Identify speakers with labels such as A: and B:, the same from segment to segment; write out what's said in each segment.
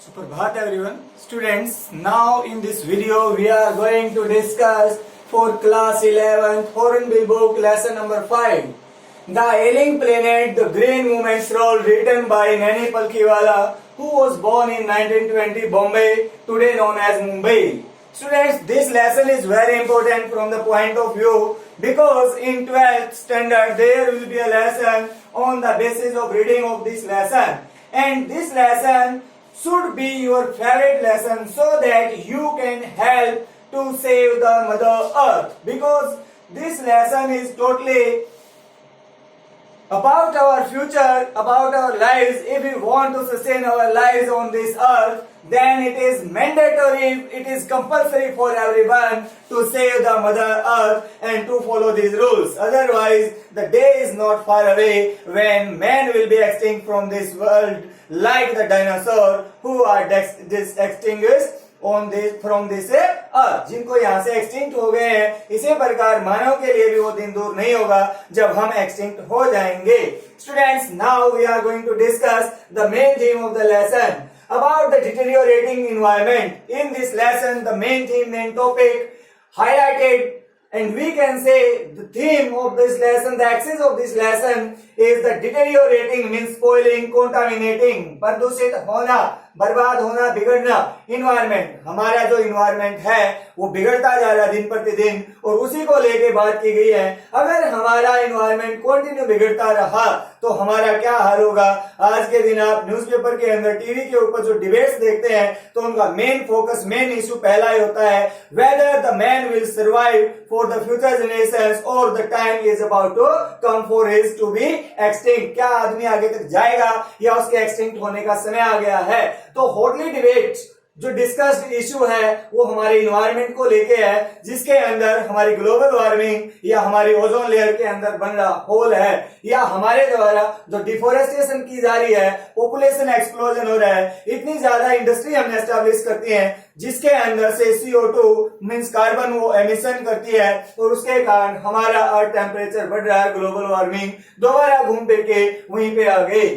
A: Subhabhat everyone. Students, now in this video we are going to discuss for class 11th Hornbill book lesson number 5. The Ailing Planet, the Green Movement's Role, written by Naini Palkhiwala, who was born in 1920 Bombay, today known as Mumbai. Students, this lesson is very important from the point of view because in 12th standard there will be a lesson on the basis of reading of this lesson, and this lesson should be your favorite lesson so that you can help to save the Mother Earth, because this lesson is totally about our future, about our lives. If we want to sustain our lives on this earth, then it is mandatory, it is compulsory for everyone to save the Mother Earth and to follow these rules. Otherwise, the day is not far away when man will be extinct from this world like the dinosaur who are extinguished on this from this earth, जिनको यहाँ से extinct हो गए हैं. इसी प्रकार मानव के लिए भी वो दिन दूर नहीं होगा जब हम एक्सटिंक्ट हो जाएंगे. Students, now we are going to discuss the main theme of the lesson about the deteriorating environment. In this lesson, the main theme, main topic highlighted, and we can say the theme of this lesson, the axis of this lesson is the deteriorating means spoiling, contaminating, प्रदूषित होना, बर्बाद होना, बिगड़ना. Environment, हमारा जो environment है वो बिगड़ता जा रहा है दिन प्रतिदिन, और उसी को लेके बात की गई है. अगर हमारा इन्वायरमेंट कंटिन्यू बिगड़ता रहा तो हमारा क्या हाल होगा. आज के दिन आप न्यूज़पेपर के अंदर, टीवी के ऊपर जो डिबेट्स देखते हैं तो उनका मेन फोकस, मेन इशू पहला ही होता है whether the man will survive for the future generations और the time is about to come for his to be extinct. क्या आदमी आगे तक जाएगा या उसके एक्सटिंक्ट होने का समय आ गया है. तो हॉटली डिबेट जो डिस्कस्ड इशू है वो हमारे इन्वायरमेंट को लेके है, जिसके अंदर हमारी ग्लोबल वार्मिंग या हमारी ओजोन लेयर के अंदर बन रहा होल है, या हमारे द्वारा जो डिफोरेस्टेशन की जा रही है, पॉपुलेशन एक्सप्लोजन हो रहा है, इतनी ज्यादा इंडस्ट्री हमने एस्टेब्लिश करती है जिसके अंदर से CO2 मींस कार्बन वो एमिशन करती है, और उसके कारण हमारा अर्थ टेम्परेचर बढ़ रहा है. ग्लोबल वार्मिंग दोबारा घूम फिर के वहीं पे आ गई.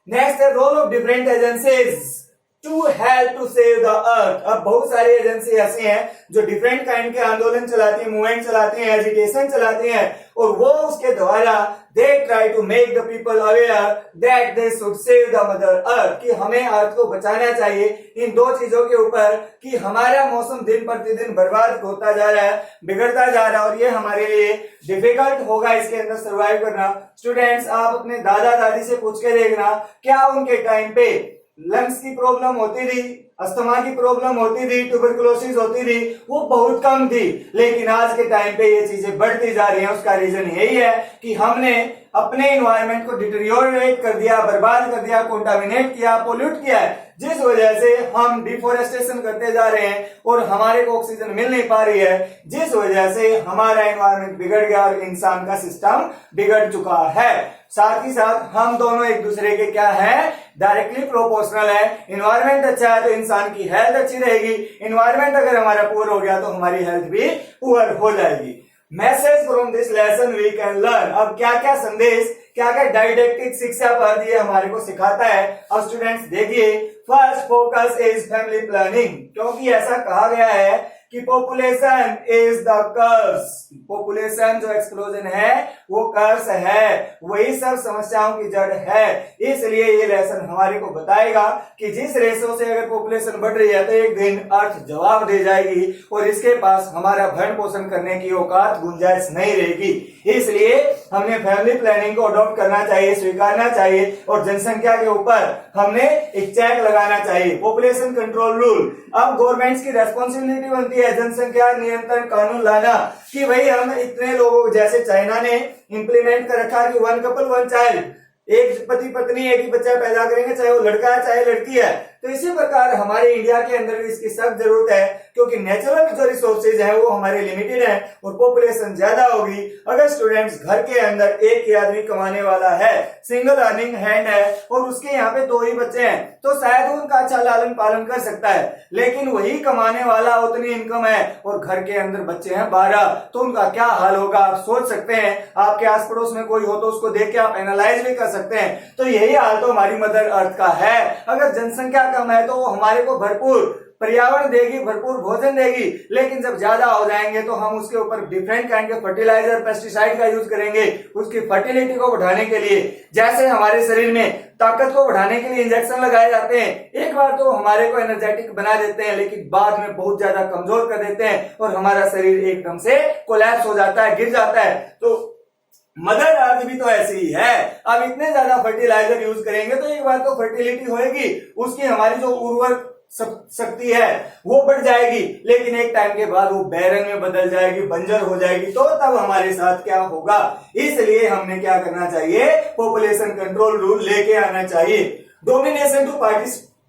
A: नेक्स्ट है role of different agencies to help to save the earth. अब बहुत सारी एजेंसी ऐसी हैं जो डिफरेंट काइंड के आंदोलन चलाती हैं, मूवमेंट चलाती हैं, एजिटेशन चलाती हैं, और वो उसके द्वारा they try to make the people aware that they should save the mother earth, कि हमें अर्थ को बचाना चाहिए. इन दो चीजों के ऊपर कि हमारा मौसम दिन प्रतिदिन बर्बाद होता जा रहा है, बिगड़ता जा रहा है, और ये हमारे लिए डिफिकल्ट होगा इसके अंदर सर्वाइव करना. स्टूडेंट्स, आप अपने दादा दादी से पूछ के देखना, क्या उनके टाइम पे लंग्स की प्रॉब्लम होती थी, अस्थमा की प्रॉब्लम होती थी, ट्यूबरकुलोसिस होती थी, वो बहुत कम थी. लेकिन आज के टाइम पे ये चीजें बढ़ती जा रही हैं. उसका रीजन यही है कि हमने अपने इन्वायरमेंट को डिटेरियोरेट कर दिया, बर्बाद कर दिया, कंटामिनेट किया, पोल्यूट किया है, जिस वजह से हम डिफोरेस्टेशन करते जा रहे हैं और हमारे को ऑक्सीजन मिल नहीं पा रही है, जिस वजह से हमारा इन्वायरमेंट बिगड़ गया और इंसान का सिस्टम बिगड़ चुका है. साथ ही साथ हम दोनों एक दूसरे के क्या है, डायरेक्टली प्रोपोर्शनल है. इन्वायरमेंट अच्छा है तो इंसान की हेल्थ अच्छी रहेगी. इन्वायरमेंट अगर हमारा पुअर हो गया तो हमारी हेल्थ भी पुअर हो जाएगी. Message from this lesson we can learn. अब क्या क्या संदेश, क्या क्या डाइडेक्टिक शिक्षा पर ये हमारे को सिखाता है. अब स्टूडेंट्स देखिए, first focus is family planning, क्योंकि ऐसा कहा गया है कि population is the curse. Population जो एक्सप्लोजन है वो कर्स है, वही सब समस्याओं की जड़ है. इसलिए ये लेसन हमारे को बताएगा कि जिस रेशो से अगर पॉपुलेशन बढ़ रही है तो एक दिन अर्थ जवाब दे जाएगी और इसके पास हमारा भरण पोषण करने की औकात, गुंजाइश नहीं रहेगी. इसलिए हमने फैमिली प्लानिंग को अडॉप्ट करना चाहिए, स्वीकारना चाहिए, और जनसंख्या के ऊपर हमने एक चेक लगाना चाहिए. Population control rule. अब गवर्नमेंट्स की रेस्पॉन्सिबिलिटी बनती है जनसंख्या नियंत्रण कानून लाना, कि भाई हम इतने लोगों, जैसे चाइना ने इंप्लीमेंट कर रखा कि 1 कपल 1 चाइल्ड, एक पति पत्नी एक ही बच्चा पैदा करेंगे, चाहे वो लड़का है चाहे लड़की है. तो इसी प्रकार हमारे इंडिया के अंदर भी इसकी सख्त जरूरत है, क्योंकि नेचुरल जो रिसोर्सेज है वो हमारे लिमिटेड है और पॉपुलेशन ज्यादा होगी. अगर स्टूडेंट्स घर के अंदर एक ही आदमी कमाने वाला है, सिंगल अर्निंग हैंड है, और उसके यहाँ पे 2 ही बच्चे हैं, तो शायद उनका अच्छा लालन पालन कर सकता है. लेकिन वही कमाने वाला उतनी इनकम है और घर के अंदर बच्चे हैं 12, तो उनका क्या हाल होगा आप सोच सकते हैं. आपके आस पड़ोस में कोई हो तो उसको देख के आप एनालाइज भी कर सकते हैं. तो यही हाल तो हमारी मदर अर्थ का है. अगर जनसंख्या मात्रा कम है तो वो हमारे को भरपूर पर्यावरण देगी, भरपूर भोजन देगी, लेकिन जब ज्यादा हो जाएंगे तो हम उसके ऊपर डिफरेंट काइंड के फर्टिलाइजर, पेस्टिसाइड का यूज करेंगे उसकी फर्टिलिटी को बढ़ाने के लिए। जैसे हमारे शरीर में ताकत को बढ़ाने के लिए इंजेक्शन लगाए जाते हैं, एक बार तो हमारे को एनर्जेटिक बना देते हैं, लेकिन बाद में बहुत ज्यादा कमजोर कर देते हैं और हमारा शरीर एकदम से कोलैप्स हो जाता है, गिर जाता है। तो मदर अर्थ भी तो ऐसी ही है। अब इतने ज्यादा फर्टिलाइजर यूज करेंगे तो एक बार तो फर्टिलिटी होएगी, उसकी हमारी जो उर्वरक शक्ति है वो बढ़ जाएगी, लेकिन एक टाइम के बाद वो बैरन में बदल जाएगी, बंजर हो जाएगी। तो तब हमारे साथ क्या होगा? इसलिए हमने क्या करना चाहिए? पॉपुलेशन कंट्रोल रूल लेके आना चाहिए। डोमिनेशन टू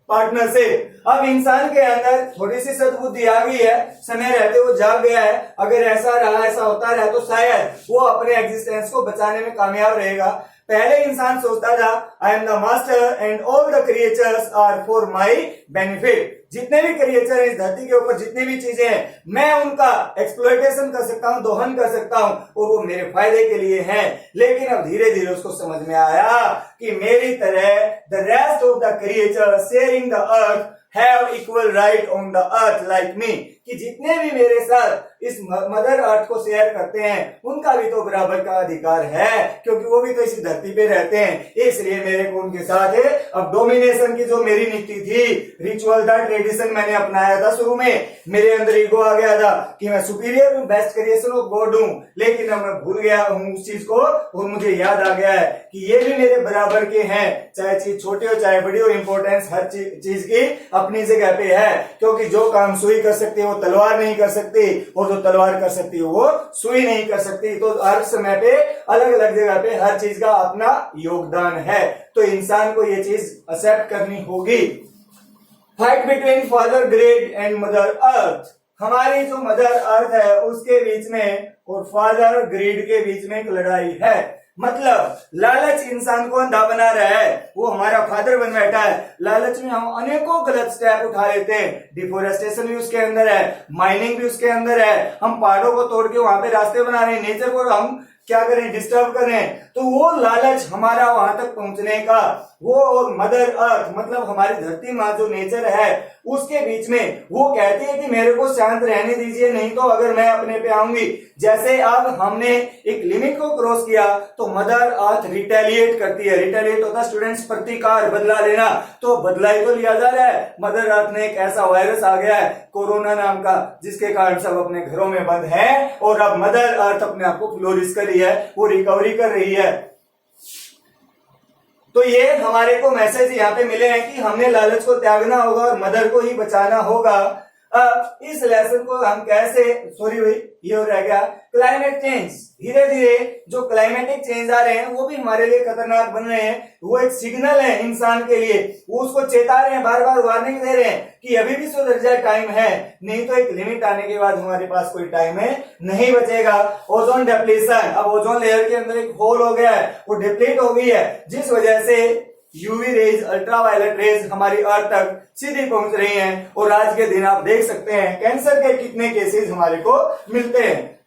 A: पार्टनर से अब इंसान के अंदर थोड़ी सी सद्बुद्धि आ गई है, समय रहते वो जाग गया है। अगर ऐसा रहा, ऐसा होता रहा तो शायद वो अपने एग्जिस्टेंस को बचाने में कामयाब रहेगा। पहले इंसान सोचता था I am the master and all the creatures are for my benefit. जितने भी क्रिएचर हैं इस धरती के ऊपर, जितनी भी चीजें हैं, मैं उनका एक्सप्लॉयटेशन कर सकता हूं, दोहन कर सकता हूं और वो मेरे फायदे के लिए हैं। लेकिन अब धीरे धीरे उसको समझ में आया कि मेरी तरह the rest of the creatures sharing the earth have equal right on the earth like me, कि जितने भी मेरे साथ इस मदर अर्थ को शेयर करते हैं उनका भी तो बराबर का अधिकार है, क्योंकि वो भी तो इसी धरती पे रहते हैं। इसलिए मेरे को उनके साथ है। अब डोमिनेशन की जो मेरी नीति थी, रिचुअल था, ट्रेडिशन मैंने अपनाया था, शुरू में मेरे अंदर ईगो आ गया था कि मैं सुपीरियर हूँ, बेस्ट क्रिएशन ऑफ गॉड हूँ, लेकिन अब मैं भूल गया हूँ उस चीज को और मुझे याद आ गया है कि ये भी मेरे बराबर के हैं, चाहे चीज छोटी हो चाहे बड़ी हो। इंपॉर्टेंस हर चीज की अपनी जगह पे है, क्योंकि जो काम सुई कर सकती है वो तलवार नहीं कर सकती, और जो तलवार कर सकती है वो सुई नहीं कर सकती। तो हर समय पे अलग अलग जगह पे हर चीज का अपना योगदान है, तो इंसान को ये चीज एक्सेप्ट करनी होगी। Fight between father grid and mother earth, हमारी जो मदर अर्थ है उसके बीच में और फादर ग्रिड के बीच में एक लड़ाई है। मतलब लालच इंसान को अंधा बना रहा है, वो हमारा फादर बन बैठा है। लालच में हम अनेकों गलत स्टेप उठा लेते हैं। डिफोरेस्टेशन भी उसके अंदर है, माइनिंग भी उसके अंदर है, हम पहाड़ों को तोड़ के वहां पे रास्ते बना रहे हैं, नेचर को हम क्या करें, डिस्टर्ब कर रहे हैं। तो वो लालच हमारा वहां तक पहुंचने का, वो और मदर अर्थ मतलब हमारी धरती माँ जो नेचर है उसके बीच में वो कहती है कि मेरे को शांत रहने दीजिए, नहीं तो अगर मैं अपने पे आऊंगी। जैसे अब हमने एक लिमिट को क्रॉस किया तो मदर अर्थ रिटेलिएट करती है। रिटेलिएट होता है स्टूडेंट्स प्रतिकार, बदला लेना, तो बदला ही तो लिया जा रहा है। मदर अर्थ ने एक ऐसा वायरस आ गया है कोरोना नाम का, जिसके कारण सब अपने घरों में बंद हैं और अब मदर अर्थ अपने आप को फ्लोरिश कर रही है, वो रिकवरी कर रही है। तो ये हमारे को मैसेज यहाँ पे मिले हैं कि हमने लालच को त्यागना होगा और मदर को ही बचाना होगा। अब इस लेसन को हम कैसे, सॉरी भाई ये हो रह गया, क्लाइमेट चेंज। धीरे धीरे जो क्लाइमेटिक चेंज आ रहे हैं वो भी हमारे लिए खतरनाक बन रहे हैं। वो एक सिग्नल है इंसान के लिए, वो उसको चेता रहे हैं, बार बार वार्निंग दे रहे हैं कि अभी भी सुधर जाए, टाइम है, नहीं तो एक लिमिट आने के बाद हमारे पास कोई टाइम है नहीं बचेगा। ओजोन डिप्लीशन, अब ओजोन लेयर के अंदर एक होल हो गया है, वो डिप्लीट हो गई है, जिस वजह से यूवी रेज, अल्ट्रावायलेट रेज हमारी अर्थ तक सीधी पहुंच रही हैं। और आज के दिन आप देख सकते हैं कैंसर के कितने केसेस हमारे को मिलते हैं।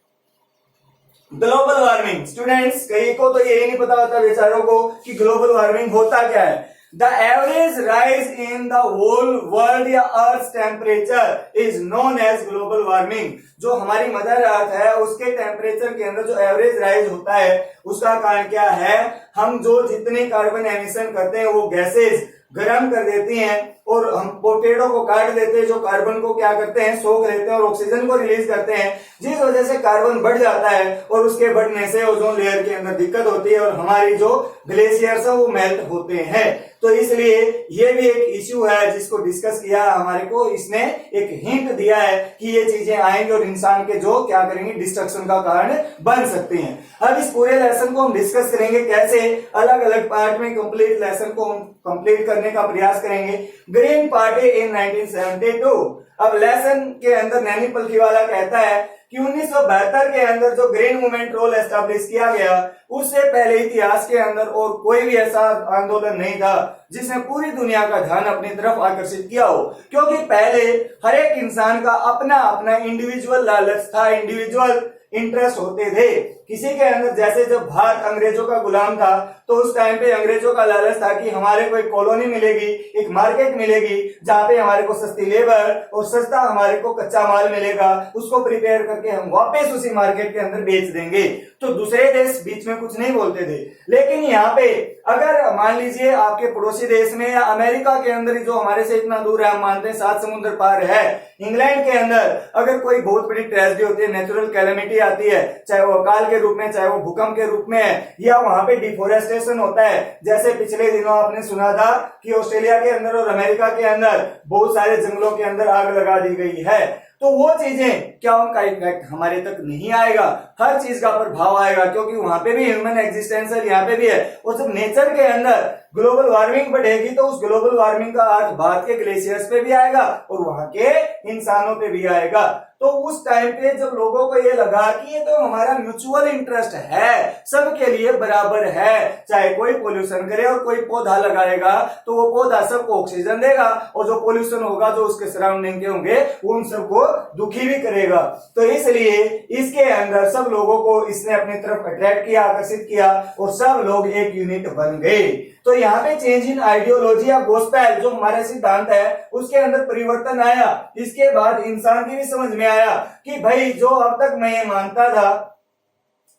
A: ग्लोबल वार्मिंग, स्टूडेंट्स कई को तो यही नहीं पता होता बेचारों को कि ग्लोबल वार्मिंग होता क्या है। The average rise in the whole world या earth temperature is known as global warming. जो हमारी मदर अर्थ है उसके टेम्परेचर के अंदर जो एवरेज राइज होता है उसका कारण क्या है? हम जो जितने कार्बन एमिशन करते हैं वो गैसेज गर्म कर देती हैं और हम पेड़ों को काट देते हैं, जो कार्बन को क्या करते हैं, सोख लेते हैं और ऑक्सीजन को रिलीज करते हैं, जिस वजह से कार्बन बढ़ जाता है और उसके बढ़ने से ओजोन लेयर के अंदर दिक्कत होती है और हमारी जो ग्लेशियर्स है वो मेल्ट होते हैं। तो इसलिए ये भी एक इश्यू है जिसको डिस्कस किया हमारे को, इसने एक हिंट दिया है कि ये चीजें आएंगी और इंसान के जो क्या करेंगे, डिस्ट्रक्शन का कारण बन सकती हैं। अब इस पूरे लेसन को हम डिस्कस करेंगे कैसे, अलग अलग पार्ट में कंप्लीट लेसन को हम कंप्लीट करने का प्रयास करेंगे। ग्रीन पार्टी इन 1972। अब लेसन के अंदर नैनी पलखीवाला कहता है कि 1972 के अंदर जो ग्रीन मूवमेंट रोल एस्टैब्लिश किया गया, उससे पहले इतिहास के अंदर और कोई भी ऐसा आंदोलन नहीं था जिसने पूरी दुनिया का ध्यान अपनी तरफ आकर्षित किया हो। क्योंकि पहले हर एक इंसान का अपना अपना इंडिविजुअल लालच था, इंडिविजुअल इंटरेस्ट होते थे। किसी के अंदर, जैसे जब भारत अंग्रेजों का गुलाम था तो उस टाइम पे अंग्रेजों का लालच था कि हमारे को एक कॉलोनी मिलेगी, एक मार्केट मिलेगी जहां पे हमारे को सस्ती लेबर और सस्ता हमारे को कच्चा माल मिलेगा, उसको प्रिपेयर करके हम वापस उसी मार्केट के अंदर बेच देंगे। तो दूसरे देश बीच में कुछ नहीं बोलते थे। लेकिन यहाँ पे अगर मान लीजिए आपके पड़ोसी देश में या अमेरिका के अंदर, जो हमारे से इतना दूर है, हम मानते हैं 7 समुद्र पार है, इंग्लैंड के अंदर अगर कोई बहुत बड़ी ट्रेजेडी होती है, नेचुरल कैलेमिटी आती है, चाहे वो अकाल के रूप में, चाहे वो भूकंप के रूप में है, या वहां पे डिफोरेस्टेशन होता है, जैसे पिछले दिनों आपने सुना था कि ऑस्ट्रेलिया के अंदर और अमेरिका के अंदर बहुत सारे जंगलों के अंदर आग लगा दी गई है, तो वो चीजें क्या उनका इफेक्ट हमारे तक नहीं आएगा? हर चीज का प्रभाव आएगा, क्योंकि वहां पे भी ह्यूमन एग्जिस्टेंस है, यहाँ पे भी है। और जब नेचर के अंदर ग्लोबल वार्मिंग बढ़ेगी तो उस ग्लोबल वार्मिंग का अर्थ भारत के ग्लेशियर्स पे भी आएगा और वहां के इंसानों पे भी आएगा। तो उस टाइम पे जब लोगों को ये लगा कि ये तो हमारा म्यूचुअल इंटरेस्ट है, सबके लिए बराबर है, चाहे कोई पोल्यूशन करे और कोई पौधा लगाएगा तो वो पौधा सबको ऑक्सीजन देगा, और जो पोल्यूशन होगा जो उसके सराउंडिंग के होंगे वो उन सबको दुखी भी करेगा। तो इसलिए इसके अंदर सब लोगों को इसने अपनी तरफ अट्रैक्ट किया, आकर्षित किया, और सब लोग एक यूनिट बन गए। तो यहाँ पे चेंज इन आइडियोलॉजी या गोस्पेल जो हमारा सिद्धांत है उसके अंदर परिवर्तन आया। इसके बाद इंसान की भी समझ में आया कि भाई जो अब तक मैं ये मानता था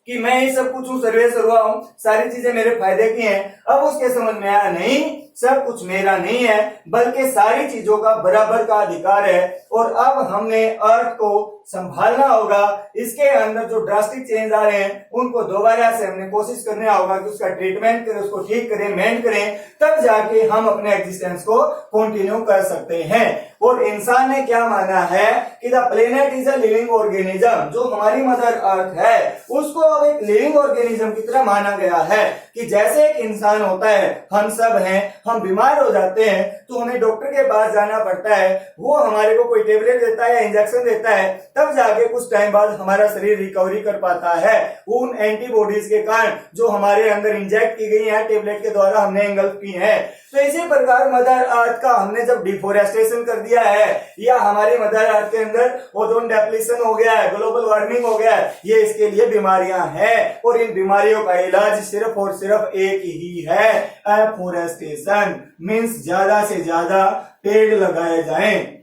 A: कि मैं ही सब कुछ हूँ, सर्वे सर्वा हूँ, सारी चीजें मेरे फायदे की हैं, अब उसके समझ में आया नहीं, सब कुछ मेरा नहीं है, बल्कि सारी चीजों का बराबर का अधिकार है। और अब हमने अर्थ को संभालना होगा। इसके अंदर जो ड्रास्टिक चेंज आ रहे हैं उनको दोबारा से हमने कोशिश करना होगा कि उसका ट्रीटमेंट करें, उसको ठीक करें, मेंट करें, तब जाके हम अपने एग्जिस्टेंस को कंटिन्यू कर सकते हैं। और इंसान ने क्या माना है कि the planet is a living organism, जो हमारी मदर अर्थ है उसको अब एक लिविंग ऑर्गेनिज्म की तरह माना गया है कि जैसे एक इंसान होता है, हम सब हैं, हम बीमार हो जाते हैं तो हमें डॉक्टर के पास जाना पड़ता है, वो हमारे को कोई टेबलेट देता है या इंजेक्शन देता है, तब जाके कुछ टाइम बाद हमारा शरीर रिकवरी कर पाता है उन एंटीबॉडीज के कारण जो हमारे अंदर इंजेक्ट की गई है, टेबलेट के द्वारा हमने एंगल्फ की है। तो इसी प्रकार मदर अर्थ का हमने जब डिफोरेस्टेशन कर दिया है या हमारी मदर अर्थ के अंदर ओजोन डिप्लीशन हो गया है, ग्लोबल वार्मिंग हो गया है, ये इसके लिए बीमारियां हैं और इन बीमारियों का इलाज सिर्फ और सिर्फ एक ही है, एफोरेस्टेशन, मीन्स ज्यादा से ज्यादा पेड़ लगाए जाएं।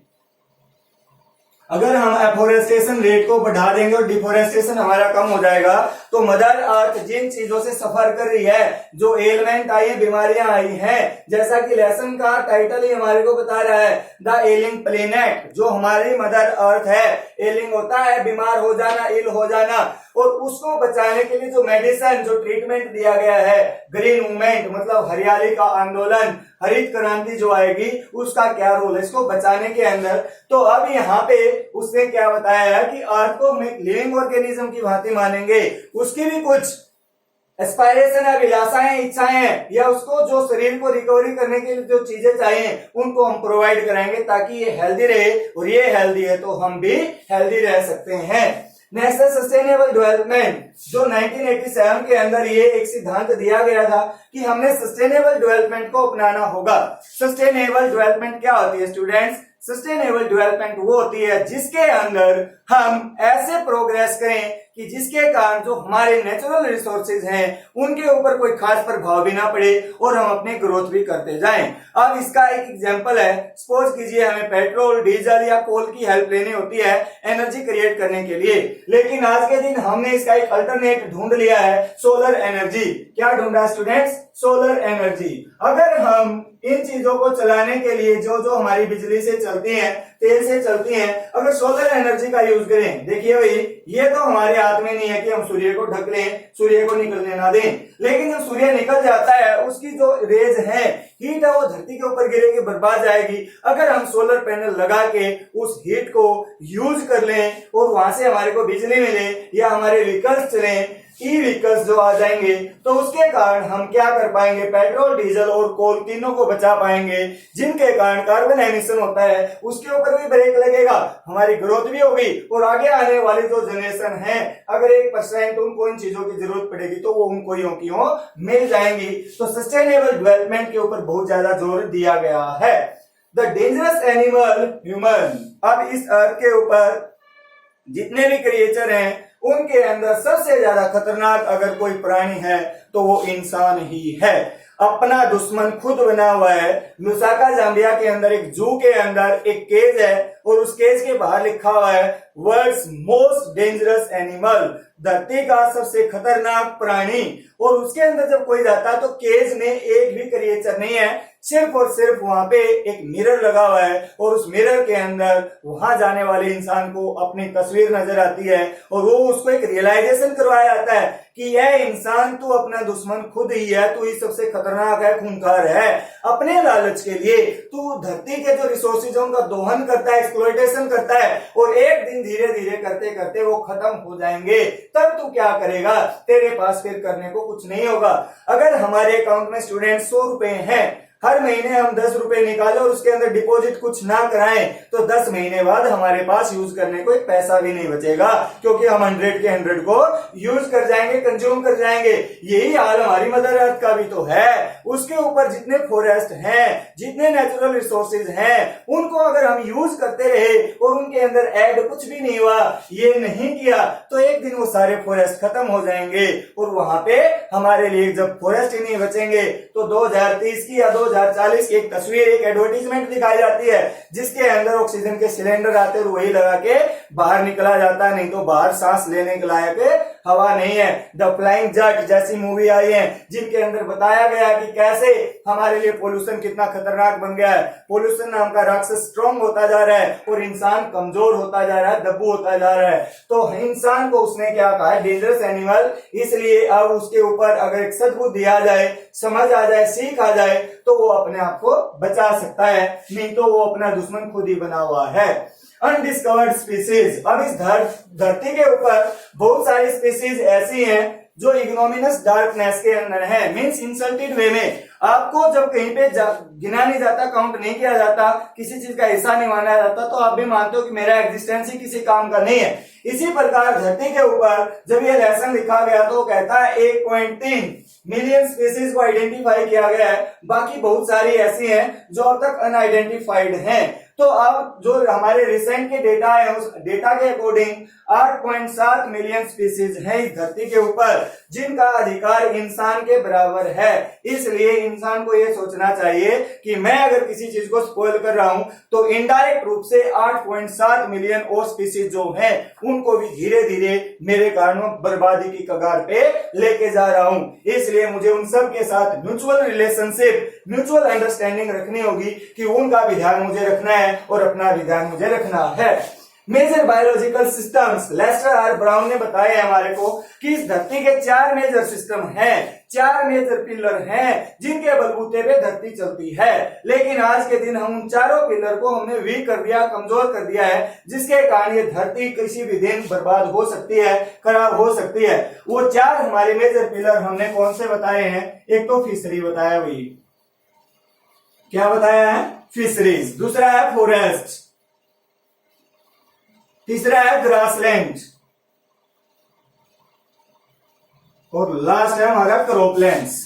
A: अगर हम एफोरेस्टेशन रेट को बढ़ा देंगे और डिफोरेस्टेशन हमारा कम हो जाएगा तो मदर अर्थ जिन चीजों से सफर कर रही है, जो एलिमेंट आई है, बीमारियां आई हैं, जैसा कि लेसन का टाइटल ही हमारे को बता रहा है, द एलिंग प्लेनेट, जो हमारी मदर अर्थ है, एलिंग होता है बीमार हो जाना, इल हो जाना, और उसको बचाने के लिए जो मेडिसिन, जो ट्रीटमेंट दिया गया है, ग्रीन मूवमेंट मतलब हरियाली का आंदोलन, हरित क्रांति जो आएगी उसका क्या रोल है इसको बचाने के अंदर। तो अब यहाँ पे उसने क्या बताया है कि अर्थ को लिविंग ऑर्गेनिज्म की भांति मानेंगे, उसकी भी कुछ एस्पायरेशन है, अभिलाषाएं, इच्छाएं हैं, या उसको जो शरीर को रिकवरी करने के लिए जो चीजें चाहिए उनको हम प्रोवाइड कराएंगे ताकि ये हेल्दी रहे, और ये हेल्दी है तो हम भी हेल्दी रह सकते हैं। नेशनल सस्टेनेबल डेवलपमेंट जो 1987 के अंदर ये एक सिद्धांत दिया गया था कि हमने सस्टेनेबल डेवलपमेंट को अपनाना होगा। सस्टेनेबल डेवलपमेंट क्या होती है स्टूडेंट्स? सस्टेनेबल डेवलपमेंट वो होती है जिसके अंदर हम ऐसे प्रोग्रेस करें कि जिसके कारण जो हमारे नेचुरल रिसोर्सेज हैं उनके ऊपर कोई खास प्रभाव भी ना पड़े और हम अपनी ग्रोथ भी करते जाएं। अब इसका एक एग्जांपल है, सपोज कीजिए हमें पेट्रोल, डीजल या कोल की हेल्प लेनी होती है एनर्जी क्रिएट करने के लिए, लेकिन आज के दिन हमने इसका एक अल्टरनेट ढूंढ लिया है, सोलर एनर्जी। क्या ढूंढा स्टूडेंट्स? Solar energy. अगर हम इन चीजों को चलाने के लिए जो हमारी बिजली से चलती हैं, तेल से चलती हैं, अगर सोलर एनर्जी का यूज करें, देखिए भाई ये तो हमारे हाथ में नहीं है कि हम सूर्य को ढक लें, सूर्य को निकलने ना दें, लेकिन जब सूर्य निकल जाता है उसकी जो रेज है, हीट है, वो धरती के ऊपर गिरेगी, बर्बाद जाएगी। अगर हम सोलर पैनल लगा के उस हीट को यूज कर लें और वहां से हमारे को बिजली मिले या हमारे व्हीकल्स चलें, ई व्हीकल्स जो आ जाएंगे, तो उसके कारण हम क्या कर पाएंगे? पेट्रोल, डीजल और कोल तीनों को बचा पाएंगे, जिनके कारण कार्बन एमिशन होता है उसके ऊपर भी ब्रेक लगेगा, हमारी ग्रोथ भी होगी, और आगे आने वाली जो जनरेशन है अगर 1% उनको इन चीजों की जरूरत पड़ेगी तो वो उनको यों की यों मिल जाएंगी। तो सस्टेनेबल डेवलपमेंट के ऊपर बहुत ज्यादा जोर दिया गया है। The dangerous animal human. अब इस अर्थ के ऊपर जितने भी क्रिएचर हैं उनके अंदर सबसे ज्यादा खतरनाक अगर कोई प्राणी है तो वो इंसान ही है। अपना दुश्मन खुद बना हुआ है। लुसाका जाम्बिया के अंदर एक जू के अंदर एक केज है और उस केज के बाहर लिखा हुआ है वर्ल्ड्स मोस्ट डेंजरस एनिमल, धरती का सबसे खतरनाक प्राणी। और उसके अंदर जब कोई जाता तो केज में एक भी क्रिएचर नहीं है, सिर्फ और सिर्फ वहां पे एक मिरर लगा हुआ है और उस मिरर के अंदर वहां जाने वाले इंसान को अपनी तस्वीर नजर आती है और वो उसको एक रियलाइजेशन करवाया जाता है कि यह इंसान तू अपना दुश्मन खुद ही है, तू ही सबसे खतरनाक है, खूंखार है। अपने लालच के लिए तू धरती के जो रिसोर्सेज है उनका दोहन करता है, एक्सप्लॉयटेशन करता है और एक दिन धीरे धीरे करते करते वो खत्म हो जाएंगे। तब तू क्या करेगा? तेरे पास फिर करने को कुछ नहीं होगा। अगर हमारे अकाउंट में स्टूडेंट 100 रुपए हैं, हर महीने हम 10 रुपए निकालें और उसके अंदर डिपॉजिट कुछ ना कराएं तो 10 महीने बाद हमारे पास यूज करने को एक पैसा भी नहीं बचेगा, क्योंकि हम 100 के 100 को यूज कर जाएंगे, कंज्यूम कर जाएंगे। यही हाल हमारी मदर अर्थ का भी तो है। उसके ऊपर जितने फॉरेस्ट हैं, जितने नेचुरल रिसोर्सेज हैं, उनको अगर हम यूज करते रहे और उनके अंदर ऐड कुछ भी नहीं हुआ, ये नहीं किया, तो एक दिन वो सारे फॉरेस्ट खत्म हो जाएंगे और वहां पे हमारे लिए जब फॉरेस्ट ही नहीं बचेंगे तो 2030 की या 2040 की एक तस्वीर, एक एडवर्टीजमेंट दिखाई जाती है जिसके अंदर ऑक्सीजन के सिलेंडर आते हैं और वही लगा के बाहर निकला जाता है, नहीं तो बाहर सांस लेने के लायक हवा नहीं है। द फ्लाइंग जट जैसी मूवी आई है जिनके अंदर बताया गया कि कैसे हमारे लिए पोल्यूशन कितना खतरनाक बन गया है। पोल्यूशन नाम का राक्षस स्ट्रॉन्ग होता जा रहा है और इंसान कमजोर होता जा रहा है, दब्बू होता जा रहा है। तो इंसान को उसने क्या कहा है? Dangerous animal. इसलिए अब उसके ऊपर अगर एक सद्बुद्धि आ जाए, समझ आ जाए, सीख आ जाए तो वो अपने आप को बचा सकता है, नहीं तो वो अपना दुश्मन खुद ही बना हुआ है। Undiscovered species. अब इस धरती के ऊपर बहुत सारी स्पीसीज ऐसी हैं जो इग्नोमिनस डार्कनेस के अंदर है, मींस इंसल्टेड वे में। आपको जब कहीं पे गिना नहीं जाता, काउंट नहीं किया जाता, किसी चीज का हिस्सा नहीं माना जाता, तो आप भी मानते हो कि मेरा एग्जिस्टेंस ही किसी काम का नहीं है। इसी प्रकार धरती के ऊपर जब ये लेसन लिखा गया तो कहता है 1.3 मिलियन स्पीसीज को आइडेंटिफाई किया गया है, बाकी बहुत सारी ऐसी हैं जो अब तक अनआइडेंटिफाइड हैं। तो अब जो हमारे रिसेंट के डेटा है उस डेटा के अकॉर्डिंग 8.7 मिलियन स्पीसीज हैं इस धरती के ऊपर जिनका अधिकार इंसान के बराबर है। इसलिए इंसान को यह सोचना चाहिए कि मैं अगर किसी चीज को स्पॉइल कर रहा हूं तो इनडायरेक्ट रूप से 8.7 मिलियन और स्पीसीज जो हैं उनको भी धीरे धीरे मेरे कारण बर्बादी की कगार पे लेके जा रहा हूं। इसलिए मुझे उन सब के साथ म्यूचुअल रिलेशनशिप, म्यूचुअल अंडरस्टैंडिंग रखनी होगी कि उनका भी ध्यान मुझे रखना है और अपना भी ध्यान मुझे रखना है। Major biological systems, Lester R Brown ने बताया हमारे को कि इस धरती के 4 मेजर सिस्टम हैं, 4 मेजर पिलर हैं जिनके बलबूते पे धरती चलती है। लेकिन आज के दिन हम उन चारों पिलर को हमने वीक कर दिया, कमजोर कर दिया है, जिसके कारण ये धरती किसी भी दिन बर्बाद हो सकती है, खराब हो सकती है। वो 4 हमारे मेजर पिलर हमने कौन से बताए हैं? एक तो फिशरी बताया, वही क्या बताया है? फिशरीज। दूसरा है फॉरेस्ट, तीसरा है ग्रासलैंड और लास्ट है हमारा क्रॉपलैंड्स।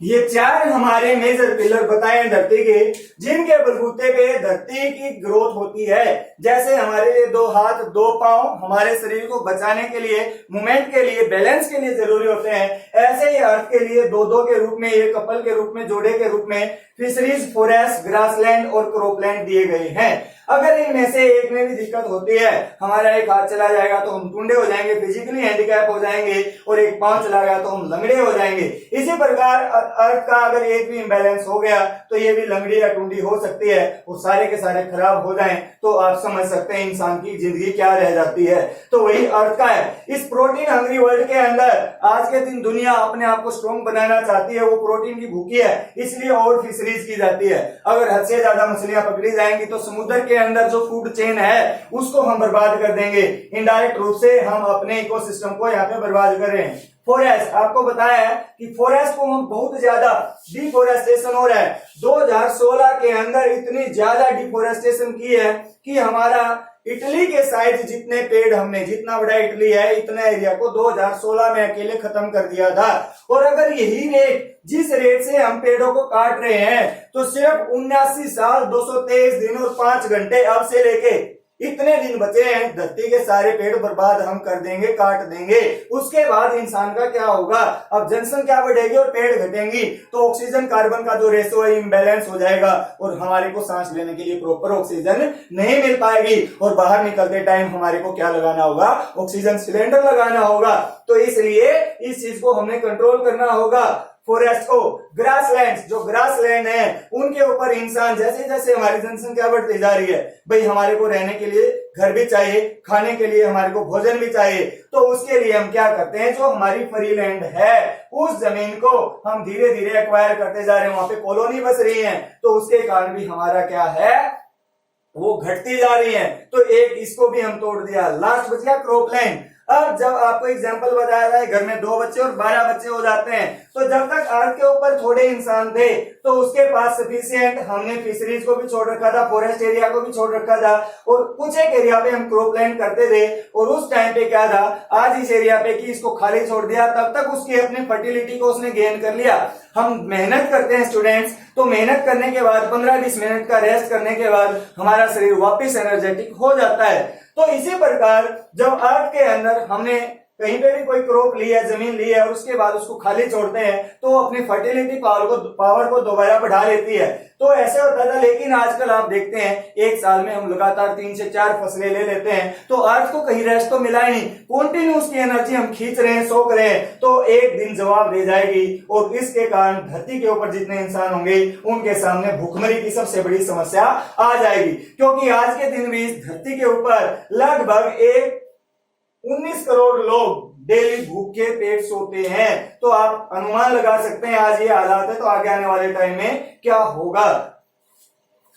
A: ये 4 हमारे मेजर पिलर बताए हैं धरती के, जिनके बलबूते पे धरती की ग्रोथ होती है। जैसे हमारे लिए 2 हाथ 2 पांव हमारे शरीर को बचाने के लिए, मूवमेंट के लिए, बैलेंस के लिए जरूरी होते हैं, ऐसे ही अर्थ के लिए 2-2 के रूप में, एक कपल के रूप में, जोड़े के रूप में फिशरीज, फॉरेस्ट, ग्रासलैंड और क्रॉपलैंड दिए गए हैं। अगर इनमें से एक में भी दिक्कत होती है, हमारा एक हाथ चला जाएगा तो हम टुंडे हो जाएंगे, फिजिकली हैंडीकैप हो जाएंगे, और एक पांव चला गया तो हम लंगड़े हो जाएंगे। इसी प्रकार अर्थ का अगर एक भी इम्बैलेंस हो गया तो ये भी लंगड़ी या टुंडी हो सकती है, वो सारे के सारे खराब हो जाएं तो आप समझ सकते हैं इंसान की जिंदगी क्या रह जाती है। तो वही अर्थ का है। इस प्रोटीन हंग्री वर्ल्ड के अंदर आज के दिन दुनिया अपने आप को स्ट्रॉन्ग बनाना चाहती है, वो प्रोटीन की भूखी है, इसलिए और फिशरीज की जाती है। अगर हद से ज्यादा मछलियां पकड़ी जाएंगी तो समुद्र के अंदर जो फूड चेन है उसको हम बर्बाद कर देंगे। इनडायरेक्ट रूप से हम अपने इकोसिस्टम को यहाँ पे बर्बाद कर रहे हैं। फॉरेस्ट, आपको बताया है कि फॉरेस्ट को हम बहुत ज्यादा डिफोरेस्टेशन हो रहा है। 2016 के अंदर इतनी ज्यादा डिफोरेस्टेशन की है कि हमारा इटली के साइज जितने पेड़ हमने, जितना बड़ा इटली है, इतना एरिया को 2016 में अकेले खत्म कर दिया था। और अगर यही रेट, जिस रेट से हम पेड़ों को काट रहे हैं, तो सिर्फ 79 साल 223 दिन और 5 घंटे अब से लेके इतने दिन बचे हैं, धरती के सारे पेड़ बर्बाद हम कर देंगे, काट देंगे, उसके बाद इंसान का क्या होगा? अब जनसंख्या बढ़ेगी और पेड़ घटेंगी तो ऑक्सीजन कार्बन का जो रेशो है इम्बैलेंस हो जाएगा और हमारे को सांस लेने के लिए प्रॉपर ऑक्सीजन नहीं मिल पाएगी और बाहर निकलते टाइम हमारे को क्या लगाना होगा? ऑक्सीजन सिलेंडर लगाना होगा। तो इसलिए इस चीज को हमने कंट्रोल करना होगा। फॉरेस्ट को, ग्रासलैंड, जो ग्रासलैंड है उनके ऊपर इंसान, जैसे जैसे हमारी जनसंख्या बढ़ती जा रही है, भाई हमारे को रहने के लिए घर भी चाहिए, खाने के लिए हमारे को भोजन भी चाहिए, तो उसके लिए हम क्या करते हैं? जो हमारी फ्री लैंड है उस जमीन को हम धीरे धीरे एक्वायर करते जा रहे हैं, वहां पे कॉलोनी बस रही है, तो उसके कारण भी हमारा क्या है? वो घटती जा रही है। तो एक इसको भी हम तोड़ दिया। लास्ट बच गया क्रॉपलैंड। अब जब आपको एग्जांपल बताया जाए, घर में 2 बच्चे और 12 बच्चे हो जाते हैं, तो जब तक अर्थ के ऊपर थोड़े इंसान थे तो उसके पास सफिशिएंट, हमने फिशरीज को भी छोड़ रखा था, फॉरेस्ट एरिया को भी छोड़ रखा था और कुछ एक एरिया पे हम क्रॉपलैंड करते थे। और उस टाइम पे क्या था, आज इस एरिया पे कि इसको खाली छोड़ दिया, तब तक उसकी अपनी फर्टिलिटी को उसने गेन कर लिया। हम मेहनत करते हैं स्टूडेंट्स, तो मेहनत करने के बाद 15-20 मिनट का रेस्ट करने के बाद हमारा शरीर वापस एनर्जेटिक हो जाता है। तो इसी प्रकार जब अर्थ के अंदर हमने कहीं पे भी कोई क्रॉप ली है, जमीन ली है और उसके बाद उसको खाली छोड़ते हैं तो अपनी फर्टिलिटी पावर को दोबारा बढ़ा लेती है। तो ऐसे होता था, लेकिन आजकल आप देखते हैं एक साल में हम लगातार 3 से 4 फसलें ले लेते हैं, तो अर्थ को कहीं रेस्ट तो मिला ही नहीं, कंटिन्यू उसकी एनर्जी हम खींच रहे हैं, सोख रहे हैं, तो एक दिन जवाब दे जाएगी। और इसके कारण धरती के ऊपर जितने इंसान होंगे उनके सामने भूखमरी की सबसे बड़ी समस्या आ जाएगी, क्योंकि आज के दिन भी इस धरती के ऊपर लगभग 19 करोड़ लोग डेली भूखे पेट सोते हैं। तो आप अनुमान लगा सकते हैं आज ये हालात है तो आगे आने वाले टाइम में क्या होगा।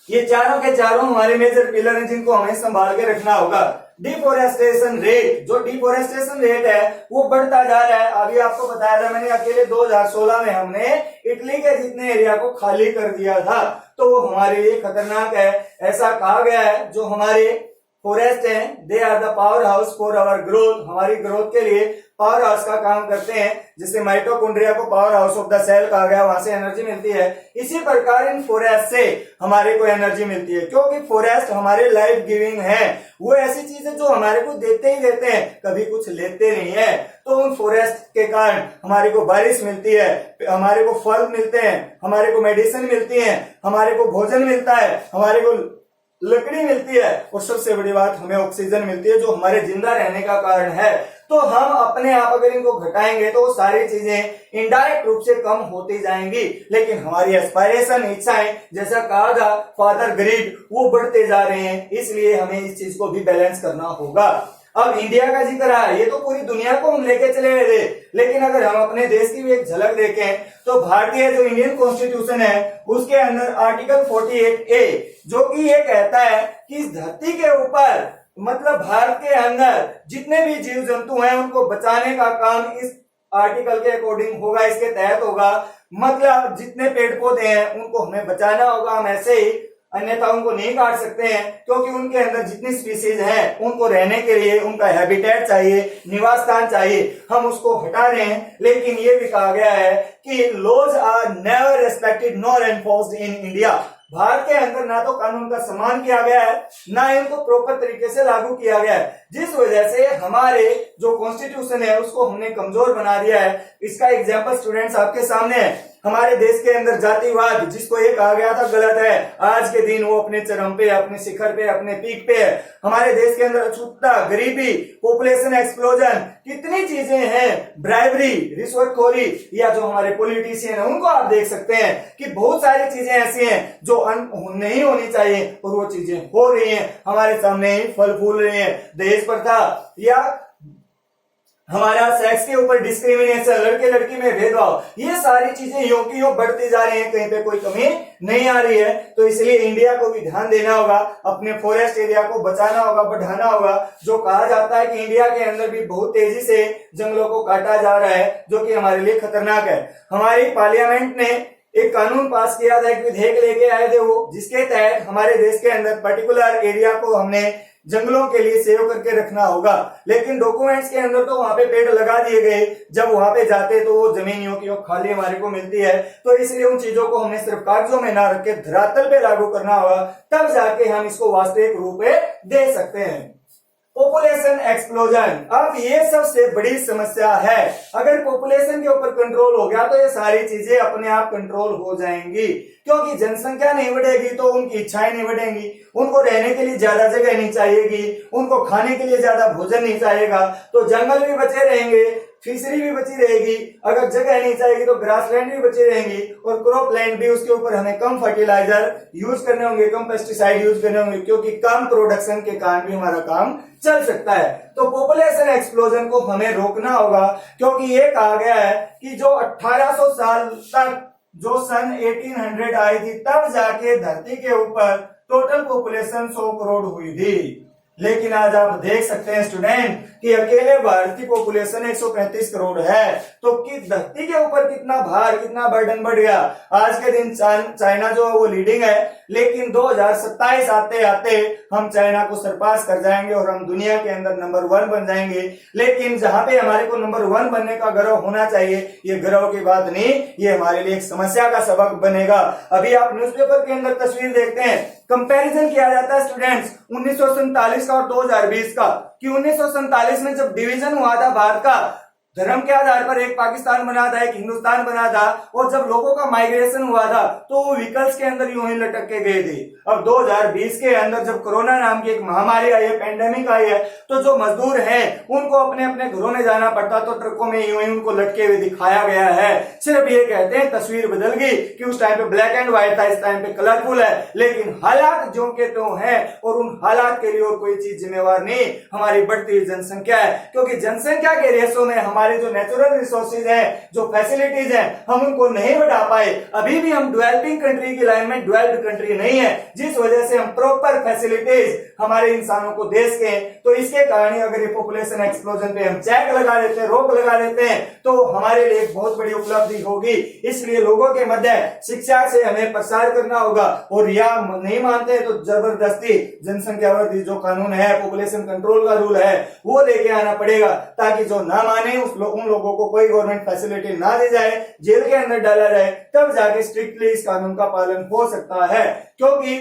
A: ये चारों के चारों हमारे मेजर पिलर हैं जिनको हमें संभाल के रखना होगा। डिफोरेस्टेशन रेट, जो डिफोरेस्टेशन रेट है वो बढ़ता जा रहा है। अभी आपको बताया था मैंने, अकेले 2016 में हमने इटली के जितने एरिया को खाली कर दिया था, तो वो हमारे लिए खतरनाक है। ऐसा कहा गया है जो हमारे फॉरेस्ट हैं, they are the power house for our growth, हमारी ग्रोथ के लिए पावर हाउस का काम करते हैं। जिससे माइटोकॉन्ड्रिया को power house of the cell कहा गया, वहां से एनर्जी मिलती है। इसी प्रकार इन फॉरेस्ट से हमारे को एनर्जी मिलती है, क्योंकि फॉरेस्ट हमारे लाइफ गिविंग है। वो ऐसी चीज है जो हमारे को देते ही देते हैं, कभी कुछ लेते नहीं है। तो उन फॉरेस्ट के कारण हमारे को बारिश मिलती है, हमारे को फल मिलते हैं, हमारे को मेडिसिन मिलती है, हमारे को भोजन मिलता है, हमारे को लकड़ी मिलती है और सबसे बड़ी बात हमें ऑक्सीजन मिलती है जो हमारे जिंदा रहने का कारण है। तो हम अपने आप अगर इनको घटाएंगे तो सारी चीजें इनडायरेक्ट रूप से कम होती जाएंगी, लेकिन हमारी एस्पायरेशन, इच्छाएं, जैसा कहा था फादर ग्रिड, वो बढ़ते जा रहे हैं। इसलिए हमें इस चीज को भी बैलेंस करना होगा। अब इंडिया का जिक्र है, ये तो पूरी दुनिया को हम लेके चले गए थे, लेकिन अगर हम अपने देश की भी एक झलक देखें तो भारतीय जो इंडियन कॉन्स्टिट्यूशन है उसके अंदर आर्टिकल 48A जो कि ये कहता है कि इस धरती के ऊपर, मतलब भारत के अंदर जितने भी जीव जंतु हैं उनको बचाने का काम इस आर्टिकल के अकॉर्डिंग होगा, इसके तहत होगा। मतलब जितने पेड़ पौधे हैं उनको हमें बचाना होगा, हम ऐसे ही, अन्यथा उनको नहीं काट सकते हैं, क्योंकि उनके अंदर जितनी स्पीसीज हैं उनको रहने के लिए उनका हैबिटेट चाहिए, निवास स्थान चाहिए, हम उसको हटा रहे हैं। लेकिन ये भी कहा गया है कि laws are never respected nor enforced in India. Bharat के अंदर ना तो कानून का सम्मान किया गया है, ना इनको प्रॉपर तरीके से लागू किया गया है, जिस वजह से हमारे जो कॉन्स्टिट्यूशन है उसको हमने कमजोर बना दिया है। इसका एग्जांपल स्टूडेंट्स आपके सामने है। हमारे देश के अंदर जातिवाद, जिसको ये कहा गया था गलत है, आज के दिन वो अपने चरम पे, अपने शिखर पे, अपने पीक पे है। हमारे देश के अंदर अछूतता, गरीबी, पॉपुलेशन एक्सप्लोजन, कितनी चीजें हैं, ब्राइबरी, रिश्वतखोरी, या जो हमारे पॉलिटिशियन है उनको आप देख सकते हैं कि बहुत सारी चीजें ऐसी हैं जो नहीं होनी चाहिए और वो चीजें हो रही हैं, हमारे सामने ही फल फूल रही हैं। दहेज प्रथा या हमारा सेक्स के ऊपर डिस्क्रिमिनेशन, लड़के लड़की में भेदभाव, ये सारी चीजें यो की यो बढ़ती जा रही हैं, कहीं पे कोई कमी नहीं आ रही है। तो इसलिए इंडिया को भी ध्यान देना होगा, अपने फॉरेस्ट एरिया को बचाना होगा, बढ़ाना होगा। जो कहा जाता है कि इंडिया के अंदर भी बहुत तेजी से जंगलों को काटा जा रहा है, जो कि हमारे लिए खतरनाक है। हमारी पार्लियामेंट ने एक कानून पास किया था, एक विधेयक लेके आए थे वो, जिसके तहत हमारे देश के अंदर पर्टिकुलर एरिया को हमने जंगलों के लिए सेव करके रखना होगा। लेकिन डॉक्यूमेंट्स के अंदर तो वहां पे पेड़ लगा दिए गए, जब वहां पे जाते तो वो जमीन यूं की यूं खाली हमारे को मिलती है। तो इसलिए उन चीजों को हमने सिर्फ कागजों में ना रख के धरातल पे लागू करना होगा, तब जाके हम इसको वास्तविक रूप दे सकते हैं। पॉपुलेशन एक्सप्लोजन, अब ये सबसे बड़ी समस्या है। अगर पॉपुलेशन के ऊपर कंट्रोल हो गया तो ये सारी चीजें अपने आप कंट्रोल हो जाएंगी, क्योंकि जनसंख्या नहीं बढ़ेगी तो उनकी इच्छाएं नहीं बढ़ेंगी, उनको रहने के लिए ज्यादा जगह नहीं चाहिएगी, उनको खाने के लिए ज्यादा भोजन नहीं चाहिएगा, तो जंगल भी बचे रहेंगे, फिशरी भी बची रहेगी, अगर जगह नहीं चाहिए तो ग्रासलैंड भी बची रहेंगी, और क्रॉप लैंड भी, उसके ऊपर हमें कम फर्टिलाइजर यूज करने होंगे, कम पेस्टिसाइड यूज करने होंगे, क्योंकि कम प्रोडक्शन के कारण भी हमारा काम चल सकता है। तो पॉपुलेशन एक्सप्लोजन को हमें रोकना होगा, क्योंकि ये कहा गया है कि जो 1800 साल तक जो सन 1800 आई थी, तब जाके धरती के ऊपर टोटल पॉपुलेशन 100 करोड़ हुई थी। लेकिन आज आप देख सकते हैं स्टूडेंट कि अकेले भारत की पॉपुलेशन 135 करोड़ है, तो कि धरती के ऊपर कितना भार, कितना बर्डन बढ़ गया। आज के दिन चाइना जो है वो लीडिंग है, लेकिन 2027 आते आते हम चाइना को सरपास कर जाएंगे और हम दुनिया के अंदर नंबर 1 बन जाएंगे। लेकिन जहां पे हमारे को नंबर 1 बनने का गर्व होना चाहिए, ये गर्व की बात नहीं, ये हमारे लिए एक समस्या का सबक बनेगा। अभी आप न्यूज़पेपर के अंदर तस्वीर देखते हैं, कंपैरिजन किया जाता है स्टूडेंट्स 1947 का और 2020 का, कि 1947 में जब डिवीजन हुआ था भारत का, धर्म के आधार पर एक पाकिस्तान बना था, एक हिंदुस्तान बना था, और जब लोगों का माइग्रेशन हुआ था तो वो व्हीकल्स के अंदर यूं ही लटक के गए थे। अब 2020 के अंदर जब कोरोना नाम की एक महामारी आई है, पेंडेमिक आई है, तो जो मजदूर हैं उनको अपने अपने घरों में जाना पड़ता, तो ट्रकों में यूं ही उनको लटके हुए दिखाया गया है। सिर्फ ये कहते हैं तस्वीर बदल गई कि उस टाइम पे ब्लैक एंड व्हाइट था, इस टाइम पे कलरफुल है, लेकिन हालात जो के तो हैं, और उन हालात के लिए और कोई चीज जिम्मेवार नहीं, हमारी बढ़ती हुई जनसंख्या है। क्योंकि जनसंख्या के रेशो में हमारे जो नेचुरल रिसोर्सेज हैं, जो फैसिलिटीज हैं, हम उनको नहीं बढ़ा पाए। अभी भी हम डेवलपिंग कंट्री की लाइन में डेवलप्ड कंट्री नहीं है, जिस वजह से हम प्रॉपर फैसिलिटीज हमारे इंसानों को दे सके। तो इसके कारण अगर ये पॉपुलेशन एक्सप्लोजन पे हम चेक लगा देते हैं, रोक लगा देते हैं, तो हमारे लिए एक बहुत बड़ी उपलब्धि होगी। इसलिए लोगों के मध्य शिक्षा से हमें प्रसार करना होगा, और या नहीं मानते हैं तो जबरदस्ती जनसंख्या वृद्धि जो कानून है, पॉपुलेशन कंट्रोल का रूल है, वो लेके आना पड़ेगा, ताकि जो ना माने उन लोगों को कोई गवर्नमेंट फैसिलिटी ना दी जाए, जेल के अंदर डाला जाए, तब जाके स्ट्रिक्टली इस कानून का पालन हो सकता है। क्योंकि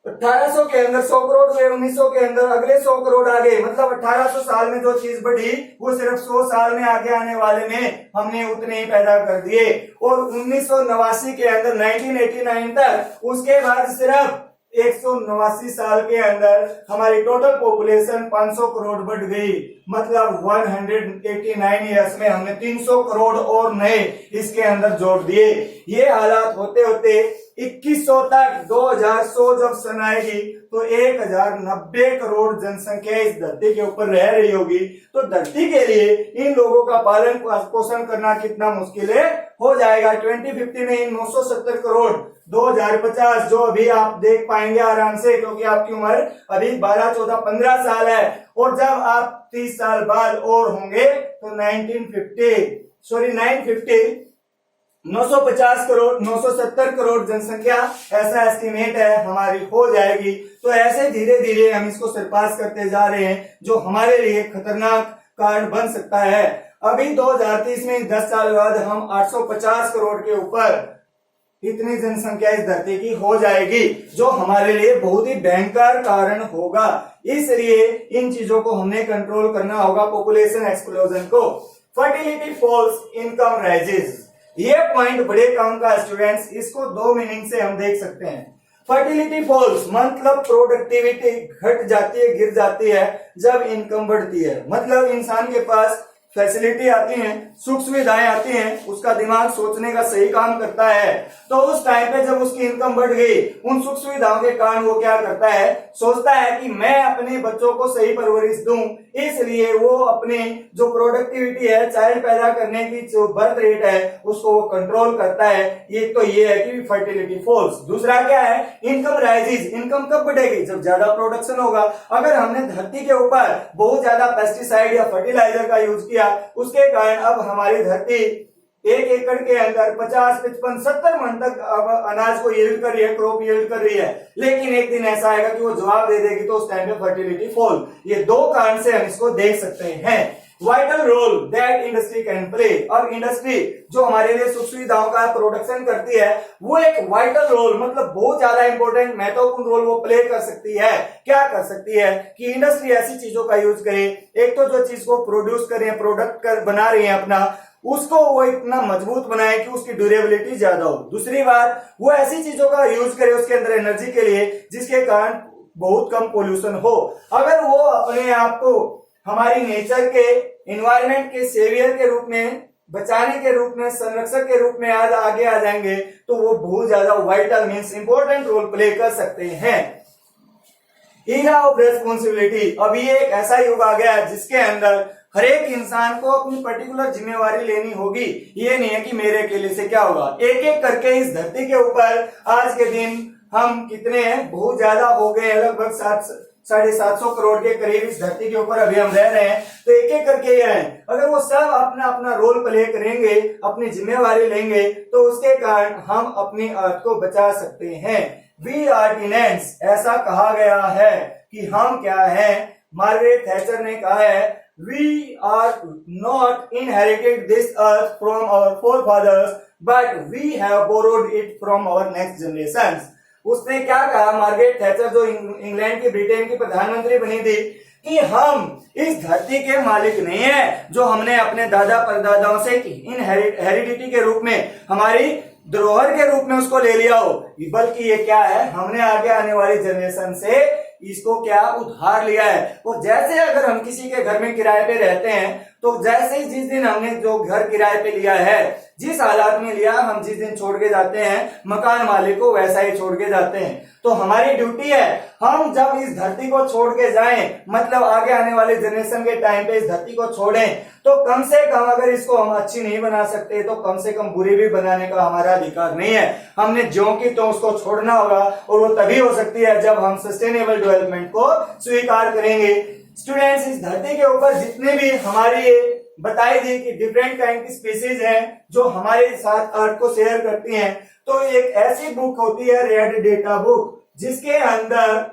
A: 1800 के अंदर 100 करोड़ हुए, 1900 के अंदर अगले 100 करोड़ आ गए, मतलब 1800 साल में जो चीज बढ़ी वो सिर्फ 100 साल में आगे आने वाले में हमने उतने ही पैदा कर दिए। और 1989 के अंदर 1989 तक, उसके बाद सिर्फ 189 साल के अंदर हमारी टोटल पॉपुलेशन 500 करोड़ बढ़ गई, मतलब 189 ईयर्स में हमने 300 करोड़ और नए इसके अंदर जोड़ दिए। ये हालात होते होते 2100 तक, 2100 जब सन आएगी तो 1090 करोड़ जनसंख्या इस धरती के ऊपर रह रही होगी। तो धरती के लिए इन लोगों का पालन पोषण करना कितना मुश्किल हो जाएगा। 2050 में 970 करोड़, 2050 जो अभी आप देख पाएंगे आराम से, क्योंकि आपकी उम्र अभी 12, 14, 15 साल है, और जब आप 30 साल बाद और होंगे तो 950 करोड़, 970 करोड़ जनसंख्या ऐसा एस्टिमेट है हमारी हो जाएगी। तो ऐसे धीरे धीरे हम इसको सरपास करते जा रहे हैं, जो हमारे लिए खतरनाक कारण बन सकता है। अभी 2030 में 10 साल बाद हम 850 करोड़ के ऊपर इतनी जनसंख्या इस धरती की हो जाएगी, जो हमारे लिए बहुत ही भयंकर कारण होगा। इसलिए इन चीजों को हमने कंट्रोल करना होगा, पॉपुलेशन एक्सप्लोजन को। फर्टिलिटी फॉल्स, इनकम राइजेस, ये पॉइंट बड़े काम का स्टूडेंट्स, इसको 2 मीनिंग से हम देख सकते हैं। फर्टिलिटी फॉल्स मतलब प्रोडक्टिविटी घट जाती है, गिर जाती है जब इनकम बढ़ती है, मतलब इंसान के पास फैसिलिटी आती हैं, सुख सुविधाएं आती हैं, उसका दिमाग सोचने का सही काम करता है। तो उस टाइम पे जब उसकी इनकम बढ़ गई, उन सुख सुविधाओं के कारण वो क्या करता है, सोचता है कि मैं अपने बच्चों को सही परवरिश दूं, इसलिए वो अपने जो प्रोडक्टिविटी है, चाइल्ड पैदा करने की जो बर्थ रेट है, उसको वो कंट्रोल करता है। ये तो ये है कि फर्टिलिटी फॉल्स। दूसरा क्या है, इनकम राइजेस, इनकम कब बढ़ेगी, जब ज्यादा प्रोडक्शन होगा। अगर हमने धरती के ऊपर बहुत ज्यादा पेस्टिसाइड या फर्टिलाइजर का यूज किया, उसके कारण अब हमारी धरती एक एकड़ के अंदर 50, 55, 70 मन तक अब अनाज को यील्ड कर रही है, क्रॉप यील्ड कर रही है, लेकिन एक दिन ऐसा आएगा कि वो जवाब दे देगी, तो उस टाइम पे फर्टिलिटी फॉल। ये दो कारण से हम इसको देख सकते हैं। Vital role that industry can play, और इंडस्ट्री जो हमारे लिए सुख सुविधाओं का प्रोडक्शन करती है, वो एक वाइटल रोल मतलब बहुत ज्यादा इंपॉर्टेंट महत्वपूर्ण रोल वो प्ले कर सकती है। क्या कर सकती है कि इंडस्ट्री ऐसी चीजों का यूज करे, एक तो जो चीज को प्रोड्यूस कर रहे हैं, प्रोडक्ट कर बना रही है अपना, उसको वो इतना मजबूत बनाए कि उसकी ड्यूरेबिलिटी ज्यादा हो। दूसरी बात, वो ऐसी चीजों का यूज करे उसके अंदर एनर्जी के लिए जिसके कारण बहुत कम पोल्यूशन हो। अगर वो अपने आप को हमारी नेचर के, एनवायरनमेंट के सेवियर के रूप में, बचाने के रूप में, संरक्षक के रूप में आज आगे आ जाएंगे, तो वो बहुत ज्यादा vital means important role play कर सकते हैं। ईरा ऑफ रेस्पॉन्सिबिलिटी, अभी एक ऐसा युग आ गया जिसके अंदर हर एक इंसान को अपनी पर्टिकुलर जिम्मेवारी लेनी होगी। ये नहीं है कि मेरे अकेले से क्या होगा, एक एक करके इस धरती के ऊपर आज के दिन हम कितने हैं, बहुत ज्यादा हो गए, लगभग 750 करोड़ के करीब इस धरती के ऊपर अभी हम रह रहे हैं। तो एक एक करके ये है, अगर वो सब अपना अपना रोल प्ले करेंगे, अपनी जिम्मेवारी लेंगे, तो उसके कारण हम अपनी अर्थ को बचा सकते हैं। वी आर टेनेंट्स, ऐसा कहा गया है कि हम क्या हैं। मार्गरेट थैचर ने कहा है, we are not inherited this earth from our forefathers, but we have borrowed it from our next generations. उसने क्या कहा, मार्गरेट थैचर जो इंग्लैंड की, ब्रिटेन की प्रधानमंत्री बनी थी, कि हम इस धरती के मालिक नहीं है जो हमने अपने दादा परदादाओं से हेरिडिटी के रूप में, हमारी धरोहर के रूप में उसको ले लिया हो, बल्कि ये क्या है, हमने आगे आने वाली जनरेशन से इसको क्या उधार लिया है। और जैसे अगर हम किसी के घर में किराए पे रहते हैं, तो जैसे ही जिस दिन हमने जो घर किराए पे लिया है, जिस हालात में लिया, हम जिस दिन छोड़ के जाते हैं मकान मालिक को, वैसा ही छोड़ के जाते हैं। तो हमारी ड्यूटी है, हम जब इस धरती को छोड़ के जाएं, मतलब आगे आने वाले जनरेशन के टाइम पे इस धरती को छोड़ें, तो कम से कम अगर इसको हम अच्छी नहीं बना सकते, तो कम से कम बुरी भी बनाने का हमारा अधिकार नहीं है। हमने ज्यों की तो उसको छोड़ना होगा, और वो तभी हो सकती है जब हम सस्टेनेबल डेवलपमेंट को स्वीकार करेंगे। स्टूडेंट्स, इस धरती के ऊपर जितने भी हमारी बताई थी कि डिफरेंट काइंड की स्पीसीज हैं जो हमारे साथ अर्थ को शेयर करती हैं, तो एक ऐसी बुक होती है रेड डेटा बुक, जिसके अंदर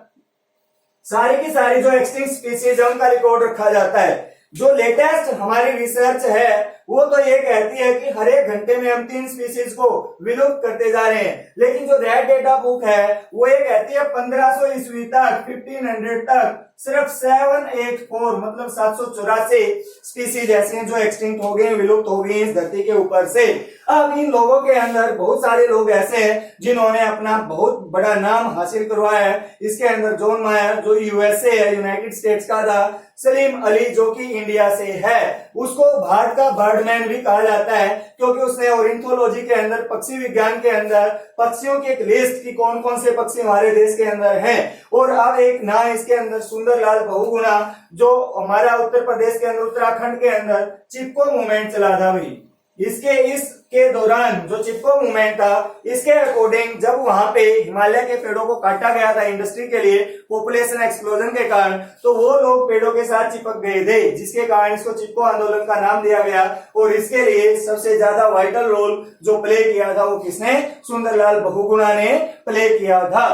A: सारी की सारी जो एक्सटिंक्ट स्पीसीज है उनका रिकॉर्ड रखा जाता है। जो लेटेस्ट हमारी रिसर्च है वो तो ये कहती है कि हर एक घंटे में हम 3 स्पीसीज को विलुप्त करते जा रहे हैं, लेकिन जो रेड डेटा बुक है वो ये कहती है 1500 ईस्वी तक, 1500 तक सिर्फ 784 मतलब 784 स्पीसीज ऐसे हैं जो एक्सटिंक्ट हो गए, विलुप्त हो गई इस धरती के ऊपर से। अब इन लोगों के अंदर बहुत सारे लोग ऐसे हैं जिन्होंने अपना बहुत बड़ा नाम हासिल करवाया है। इसके अंदर जॉन मायर जो यूएसए है, यूनाइटेड स्टेट्स का था, सलीम अली जो कि इंडिया से है, उसको भारत का बर्डमैन भी कहा जाता है, क्योंकि उसने ऑर्निथोलॉजी के अंदर, पक्षी विज्ञान के अंदर पक्षियों की एक लिस्ट की कौन कौन से पक्षी हमारे देश के अंदर हैं। और अब एक ना इसके अंदर सुंदरलाल बहुगुणा जो हमारा उत्तर प्रदेश के अंदर, उत्तराखंड के अंदर चिपको मूवमेंट चला था भाई, इसके दौरान जो चिपको मूवमेंट था, इसके अकॉर्डिंग जब वहां पे हिमालय के पेड़ों को काटा गया था इंडस्ट्री के लिए, पॉपुलेशन एक्सप्लोजन के कारण, तो वो लोग पेड़ों के साथ चिपक गए थे, जिसके कारण इसको चिपको आंदोलन का नाम दिया गया। और इसके लिए सबसे ज्यादा वाइटल रोल जो प्ले किया था वो किसने, सुंदरलाल बहुगुणा ने प्ले किया था।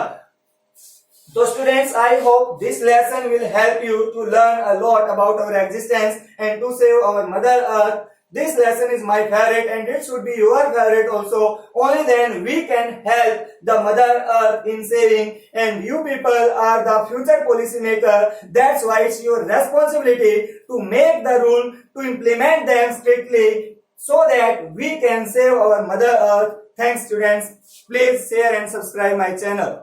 A: So students, I hope this lesson will help you to learn a lot about our existence and to save our Mother Earth. This lesson is my favorite and it should be your favorite also. Only then we can help the Mother Earth in saving, and you people are the future policy maker. That's why it's your responsibility to make the rule, to implement them strictly so that we can save our Mother Earth. Thanks students. Please share and subscribe my channel.